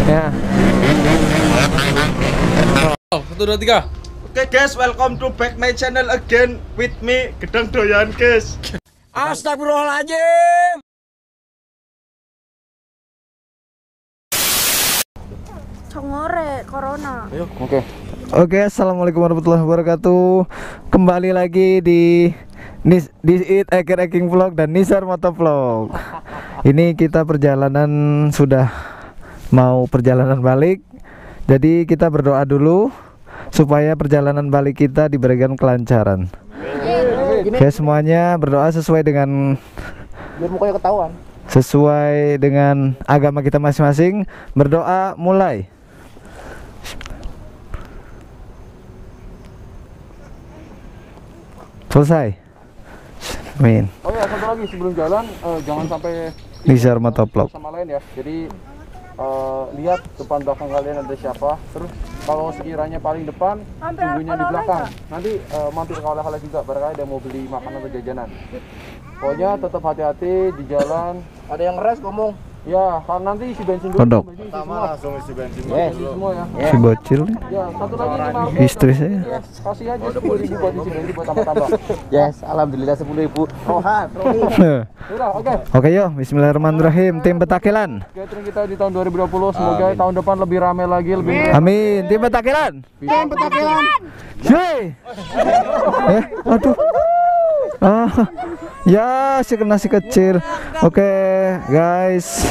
Ya. Oh, 1, 2, 3. Oke guys, welcome to back my channel again with me Gedang Doyan guys. Astagfirullahaladzim. Congore corona. Ayo. Oke, assalamualaikum warahmatullahi wabarakatuh. Kembali lagi di It Aking Vlog dan Nizar Motovlog. Ini kita perjalanan sudah mau perjalanan balik. Jadi kita berdoa dulu supaya perjalanan balik kita diberikan kelancaran. Oke, semuanya berdoa sesuai dengan Biar mukanya ketahuan. sesuai dengan agama kita masing-masing. Berdoa mulai. Selesai. Amin. Oh ya, satu lagi sebelum jalan, jangan sampai Nizar Motovlog. sama lain ya. Jadi lihat depan belakang kalian ada siapa. Terus kalau sekiranya paling depan, tunggunya di belakang. Nanti mampir ke oleh-oleh juga, barangkali ada mau beli makanan atau jajanan. Pokoknya tetap hati-hati di jalan. Ada yang ngeres ngomong. Ya, kan nanti isi bensin dulu. Kodok. Pertama langsung isi bensin Semua ya. Si bocil nih. Ya, satu lagi nih, maaf. Istri saya. Ya, kasih aja 10.000 buat isi bensin buat tambah-tambah. Yes, alhamdulillah 10.000. Rohan. Udah, oke. Oke yo, bismillahirrahmanirrahim. Tim Petakilan. Catering kita di tahun 2020, semoga tahun depan lebih ramai lagi, lebih Amin. Tim Petakilan. Tim Petakilan. Yeay. Aduh. Ya, si kecil. Oke, guys.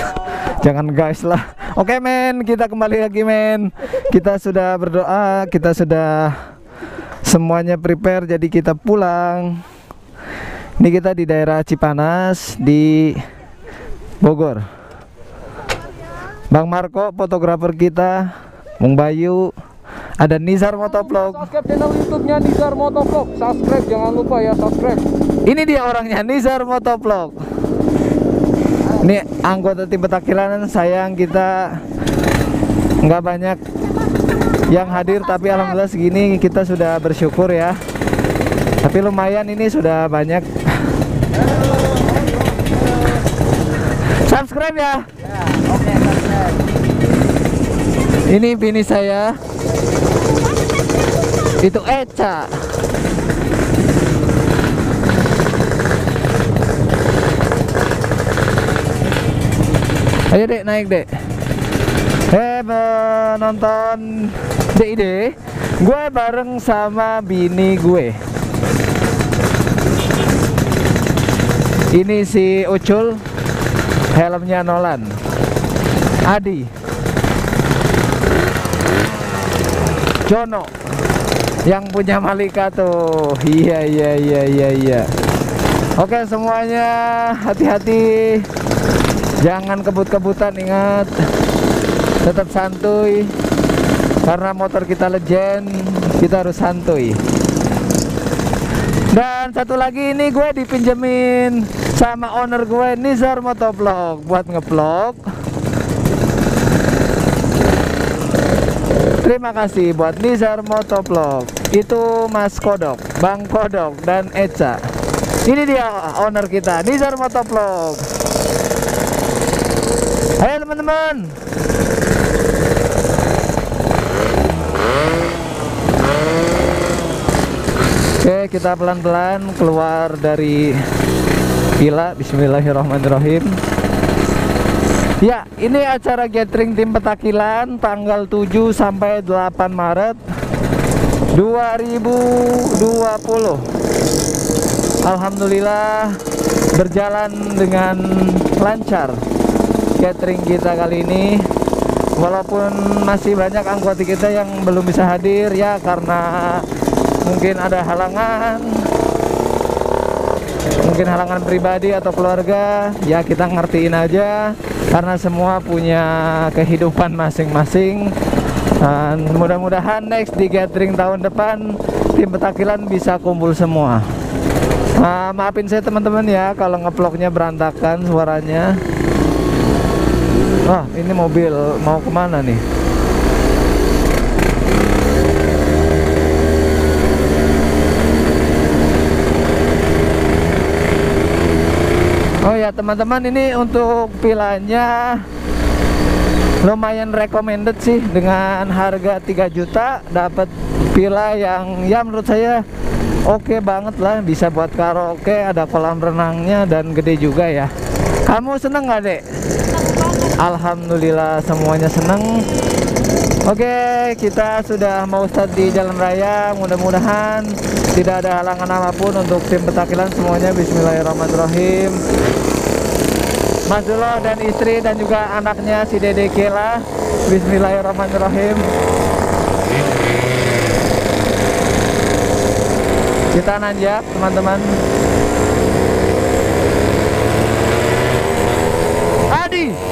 Jangan guys lah. Oke, men, kita kembali lagi, men. Kita sudah berdoa, kita sudah semuanya prepare, jadi kita pulang. Ini kita di daerah Cipanas di Bogor. Bang Marco, fotografer kita, Bung Bayu, ada Nizar Motovlog. Subscribe channel YouTube-nya Nizar Motovlog. Subscribe, jangan lupa ya, subscribe. Ini dia orangnya, Nizar Motovlog. Ini anggota tim Petakilan. Sayang kita nggak banyak yang hadir, tapi alhamdulillah segini kita sudah bersyukur ya. Tapi lumayan, ini sudah banyak. Subscribe ya. Oke, subscribe. Ini bini saya. Itu Eca. Ayo dek, naik dek. Menonton DID. Gue bareng sama bini gue. Ini si Ucul, helmnya Nolan. Adi, Jono, yang punya Malika tuh. Iya. Oke semuanya, hati-hati. Jangan kebut-kebutan, ingat. Tetap santuy. Karena motor kita legend, kita harus santuy. Dan satu lagi, ini gue dipinjemin sama owner gue, Nizar Motovlog, buat ngevlog. Terima kasih buat Nizar Motovlog. Itu Mas Kodok, Bang Kodok, dan Eca. Ini dia owner kita, Nizar Motovlog. Ayo teman-teman. Oke, kita pelan-pelan keluar dari villa. Bismillahirrahmanirrahim. Ya, ini acara gathering tim Petakilan tanggal 7 sampai 8 Maret 2020. Alhamdulillah berjalan dengan lancar gathering kita kali ini. Walaupun masih banyak anggota kita yang belum bisa hadir ya, karena mungkin ada halangan, mungkin halangan pribadi atau keluarga, ya kita ngertiin aja karena semua punya kehidupan masing-masing. Dan mudah-mudahan next di gathering tahun depan tim Petakilan bisa kumpul semua. Maafin saya teman-teman ya kalau ngevlognya berantakan suaranya. Wah, ini mobil mau kemana nih? Oh ya teman-teman, ini untuk villanya lumayan recommended sih, dengan harga 3 juta dapat villa yang ya menurut saya oke banget lah, bisa buat karaoke, ada kolam renangnya dan gede juga ya. Kamu seneng nggak, Dek? Alhamdulillah semuanya seneng. Oke, kita sudah mau start di jalan raya. Mudah-mudahan tidak ada halangan apapun untuk tim petakilan semuanya. Bismillahirrahmanirrahim. Mas Dulo dan istri dan juga anaknya si Dede Kela. Bismillahirrahmanirrahim. Kita nanjak, teman-teman.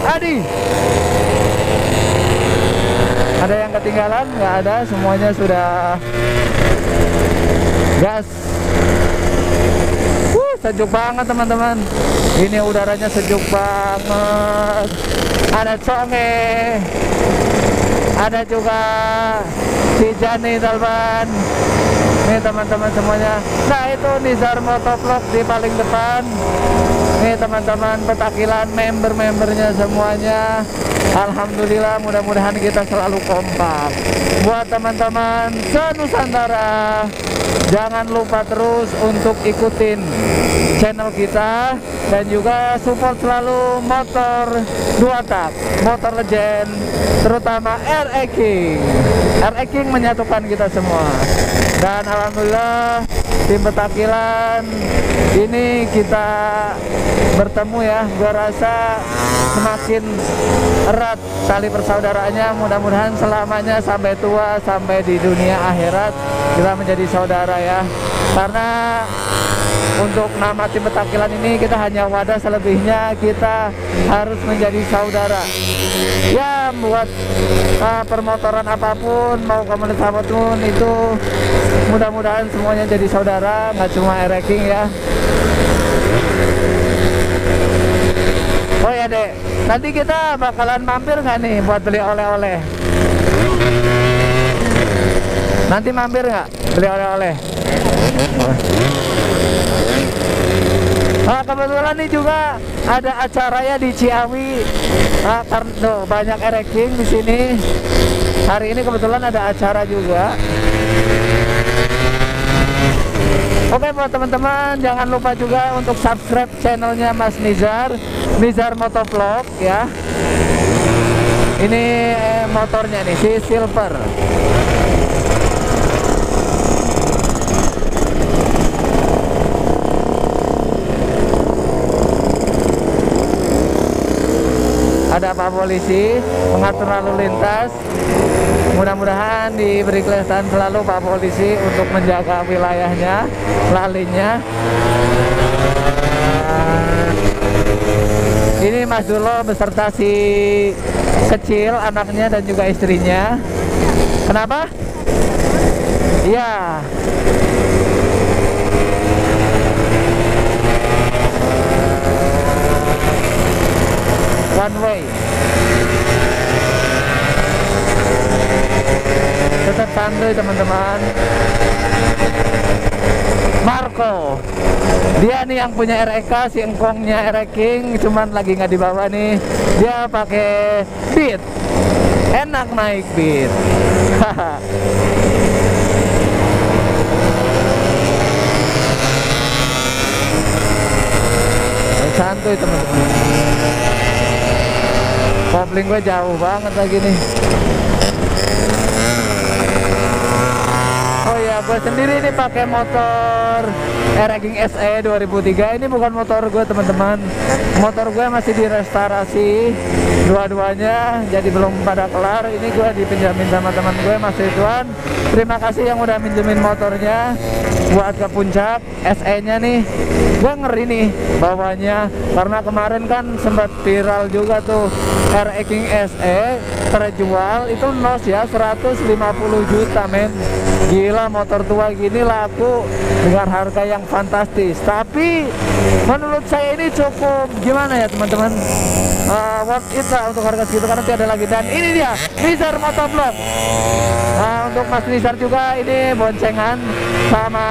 Adi. Ada yang ketinggalan? Nggak ada, semuanya sudah gas. Sejuk banget teman-teman. Ini udaranya sejuk banget. Ada Conge, ada juga si Jani Talban. Nih teman-teman semuanya. Nah itu Nizar Motovlog di paling depan. Nih teman-teman petakilan, member-membernya semuanya. Alhamdulillah, mudah-mudahan kita selalu kompak. Buat teman-teman se-Nusantara, jangan lupa terus untuk ikutin channel kita dan juga support selalu motor 2 tak, motor legend, terutama RE King. RE King menyatukan kita semua. Dan alhamdulillah tim petakilan ini kita bertemu ya, gua rasa semakin erat tali persaudaraannya. Mudah-mudahan selamanya sampai tua, sampai di dunia akhirat kita menjadi saudara ya. Karena untuk nama tim petakilan ini kita hanya wadah, selebihnya kita harus menjadi saudara ya. Buat permotoran apapun, mau komunitas apapun itu, mudah-mudahan semuanya jadi saudara, nggak cuma RE King ya. Oh ya Dek, nanti kita bakalan mampir nggak nih buat beli oleh-oleh? Nanti mampir nggak beli oleh-oleh? Nah, kebetulan nih juga ada acara ya di Ciawi. Nah, karena banyak RE King di sini. Hari ini kebetulan ada acara juga. Oke buat teman-teman, jangan lupa juga untuk subscribe channelnya Mas Nizar, Nizar Motovlog ya. Ini motornya nih, si Silver. Ada Pak Polisi mengatur lalu lintas. Mudah-mudahan diberi kelihatan selalu Pak Polisi untuk menjaga wilayahnya, lalinya. Ini Mas Dulo beserta si kecil, anaknya dan juga istrinya. Kenapa? Iya. One way. Tetap santai teman-teman. Marco, dia nih yang punya REK, si engkongnya RE King, cuman lagi nggak dibawa nih. Dia pakai Beat, enak naik Beat. Santuy teman-teman. Kopling gue jauh banget lagi nih. Oh ya, gue sendiri nih pakai motor RE King SE 2003. Ini bukan motor gue teman-teman. Motor gue masih direstorasi dua-duanya, jadi belum pada kelar. Ini gue dipinjamin sama teman gue, Mas Ridwan. Terima kasih yang udah minjemin motornya buat ke puncak. SE-nya nih, gue ngeri nih bawahnya, karena kemarin kan sempat viral juga tuh RE King SE terjual itu nos ya 150 juta men. Gila, motor tua gini laku dengan harga yang fantastis. Tapi menurut saya ini cukup gimana ya teman-teman, worth it lah untuk harga segitu karena tidak ada lagi. Dan ini dia Nizar Motovlog. Nah, untuk Mas Nizar juga ini boncengan sama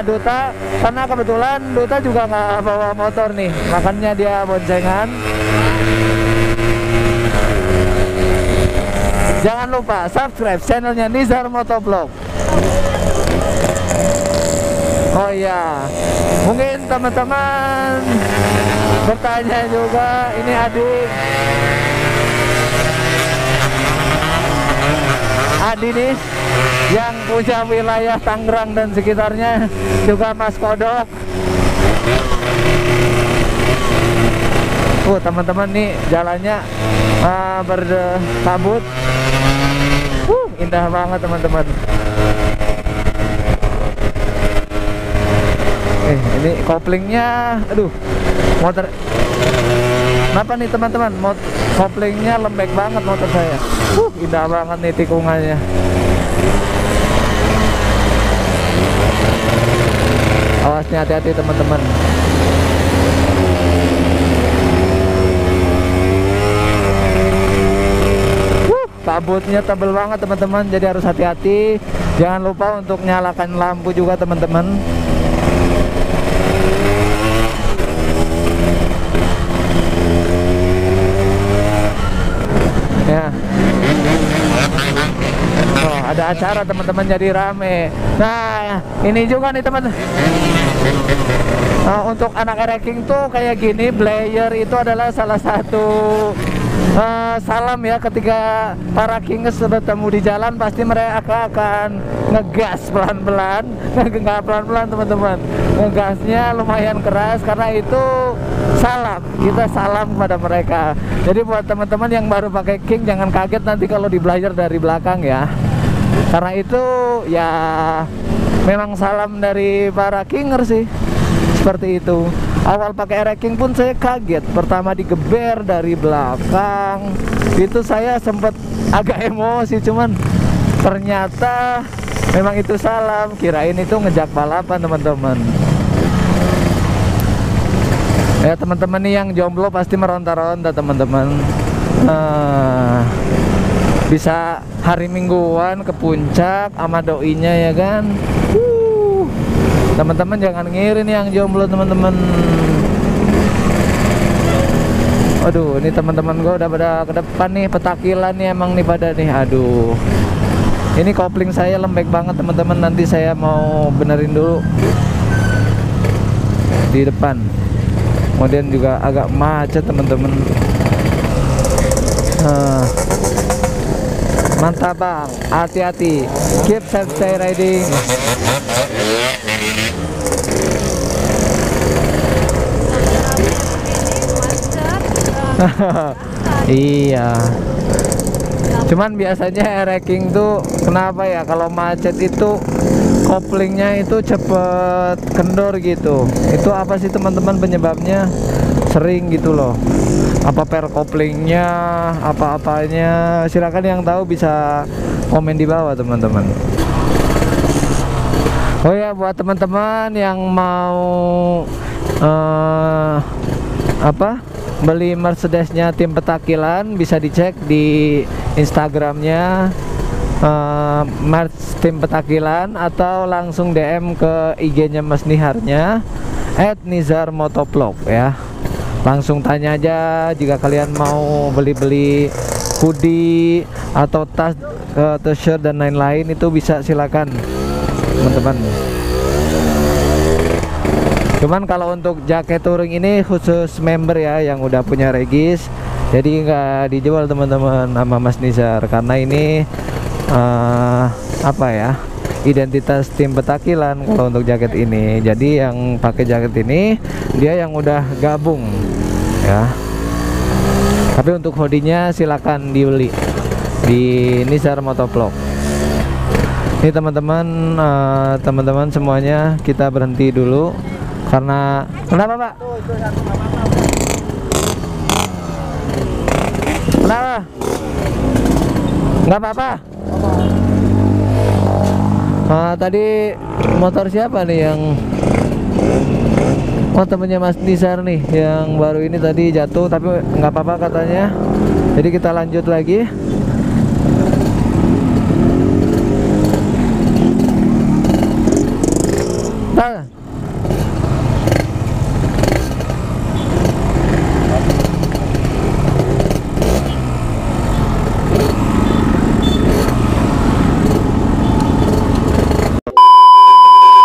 Duta, karena kebetulan Duta juga nggak bawa motor nih, makanya dia boncengan. jangan lupa subscribe channelnya Nizar Motovlog. Oh iya, mungkin teman-teman bertanya juga, ini adik nih yang punya wilayah Tangerang dan sekitarnya, juga Mas Kodok. Teman-teman nih jalannya berkabut, indah banget teman-teman. Ini koplingnya, aduh, motor. Kenapa nih teman-teman? Koplingnya lembek banget motor saya. Indah banget nih tikungannya. Awasnya hati-hati teman-teman. Kabutnya tebel banget teman-teman, jadi harus hati-hati. Jangan lupa untuk nyalakan lampu juga teman-teman. Ya. Oh, ada acara teman-teman, jadi rame. Nah, ini juga nih teman. Untuk anak ereking tuh kayak gini, Blayer itu adalah salah satu salam ya, ketika para kingers bertemu di jalan pasti mereka akan ngegas pelan-pelan. Nggak pelan-pelan teman-teman, ngegasnya lumayan keras, karena itu salam, kita salam kepada mereka. Jadi buat teman-teman yang baru pakai King, jangan kaget nanti kalau di Blayer dari belakang ya, karena itu ya memang salam dari para kingers sih, seperti itu. Awal pakai ereking pun saya kaget, pertama digeber dari belakang, itu saya sempat agak emosi, cuman ternyata memang itu salam, kirain itu ngejak balapan teman-teman. Ya teman-teman nih yang jomblo pasti meronta-ronta teman-teman. Bisa hari mingguan ke puncak sama doinya ya kan. Teman-teman jangan ngiri nih yang jomblo teman-teman. Aduh, ini teman-teman gue udah pada ke depan nih, petakilan nih emang nih pada nih. Aduh, ini kopling saya lembek banget teman-teman, nanti saya mau benerin dulu di depan. Kemudian juga agak macet teman-teman. Mantap bang, hati-hati, keep safe, stay riding. Iya, cuman biasanya ereking tuh kenapa ya, kalau macet itu koplingnya itu cepet kendor gitu. Itu apa sih teman-teman penyebabnya? Sering gitu loh, apa per koplingnya, apa-apanya, silakan yang tahu bisa komen di bawah teman-teman. Oh ya, buat teman-teman yang mau beli Mercedesnya tim Petakilan, bisa dicek di Instagramnya Merch tim Petakilan, atau langsung DM ke IG-nya Mas Niharnya @nizarmotovlog ya. Langsung tanya aja jika kalian mau beli-beli hoodie atau tas, t-shirt dan lain-lain, itu bisa silakan teman-teman. Cuman kalau untuk jaket touring ini khusus member ya, yang udah punya regis, jadi nggak dijual teman-teman sama Mas Nizar, karena ini apa ya, identitas tim Petakilan kalau untuk jaket ini. Jadi yang pakai jaket ini dia yang udah gabung ya. Tapi untuk hoodie-nya silakan dibeli di Nizar Motovlog. Ini teman-teman, teman-teman semuanya, kita berhenti dulu karena kenapa Pak? Kenapa? Nggak apa-apa. Tadi motor siapa nih yang temennya Mas Nizar nih, yang baru ini tadi jatuh, tapi nggak apa-apa katanya. Jadi kita lanjut lagi.